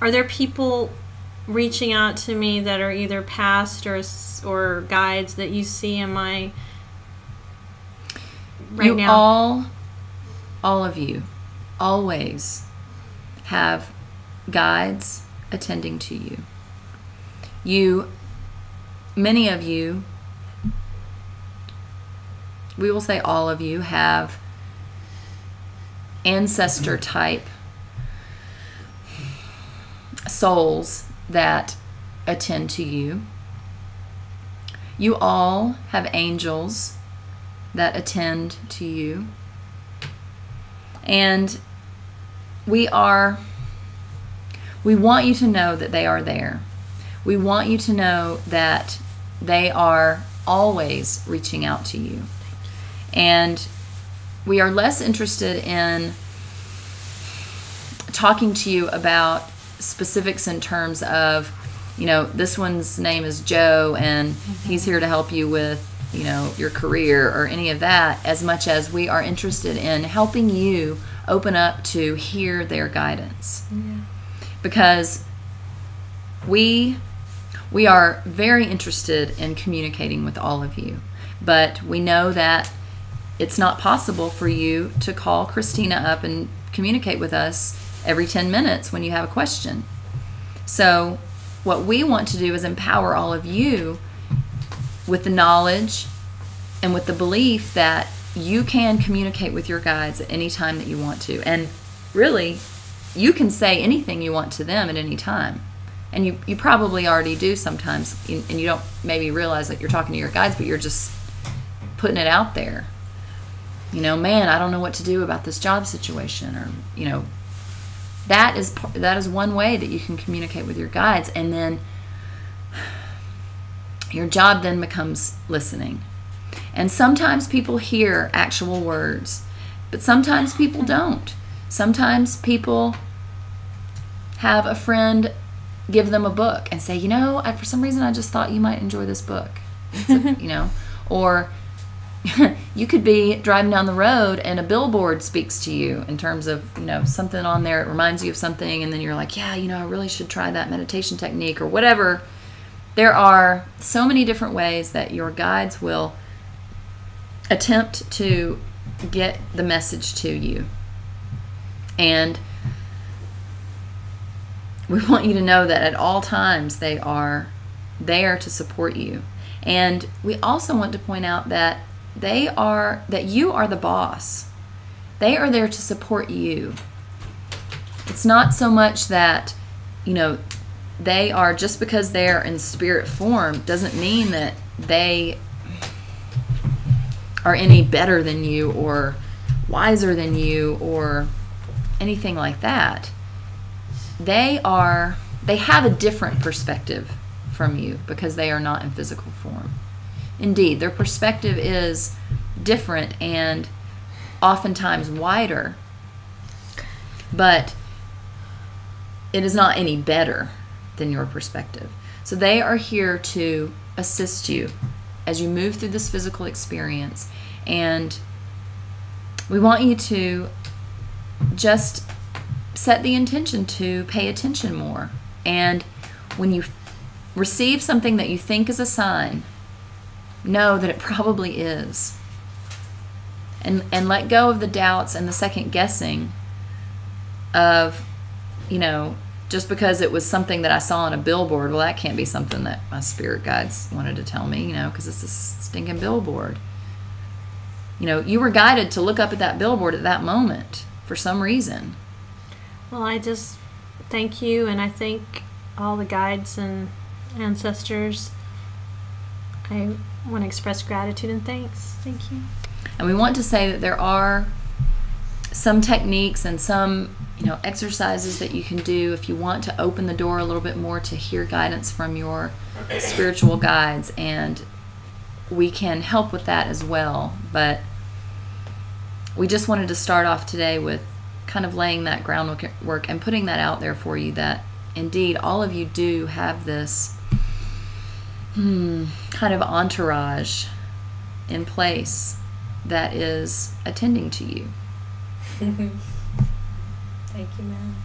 Are there people reaching out to me that are either pastors or guides that you see in my now? All of you always have guides attending to you. Many of you, we will say all of you, have ancestor type souls that attend to you. You all have angels that attend to you. And we want you to know that they are there. We want you to know that they are always reaching out to you. And we are less interested in talking to you about specifics in terms of, this one's name is Joe and he's here to help you with, your career or any of that, as much as we are interested in helping you open up to hear their guidance. Yeah. Because we are very interested in communicating with all of you, but we know that it's not possible for you to call Christina up and communicate with us every 10 minutes when you have a question. So what we want to do is empower all of you with the knowledge and with the belief that you can communicate with your guides at any time that you want to. And really, you can say anything you want to them at any time. And you probably already do sometimes, and you don't maybe realize that you're talking to your guides, but you're just putting it out there. Man, I don't know what to do about this job situation, or, that is one way that you can communicate with your guides. And then your job then becomes listening. And sometimes people hear actual words, but sometimes people don't. Sometimes people have a friend give them a book and say, for some reason I just thought you might enjoy this book. Or you could be driving down the road and a billboard speaks to you in terms of, something on there. It reminds you of something, and then you're like, yeah, I really should try that meditation technique or whatever. There are so many different ways that your guides will attempt to get the message to you. And we want you to know that at all times they are there to support you. And we also want to point out that you are the boss. They are there to support you. It's not so much that, they are, just because they're in spirit form doesn't mean that they are any better than you or wiser than you or anything like that. They have a different perspective from you because they are not in physical form. Indeed, their perspective is different and oftentimes wider, but it is not any better than your perspective. So they are here to assist you as you move through this physical experience, and we want you to just set the intention to pay attention more. And when you receive something that you think is a sign, know that it probably is. And let go of the doubts and the second guessing of, just because it was something that I saw on a billboard, well, that can't be something that my spirit guides wanted to tell me, because it's a stinking billboard. You were guided to look up at that billboard at that moment for some reason. Well, I just thank you, and I thank all the guides and ancestors. I want to express gratitude and thanks. Thank you. And we want to say that there are some techniques and some exercises that you can do if you want to open the door a little bit more to hear guidance from your spiritual guides, and we can help with that as well. But we just wanted to start off today with kind of laying that groundwork and putting that out there for you, that indeed all of you do have this kind of entourage in place that is attending to you. Thank you, ma'am.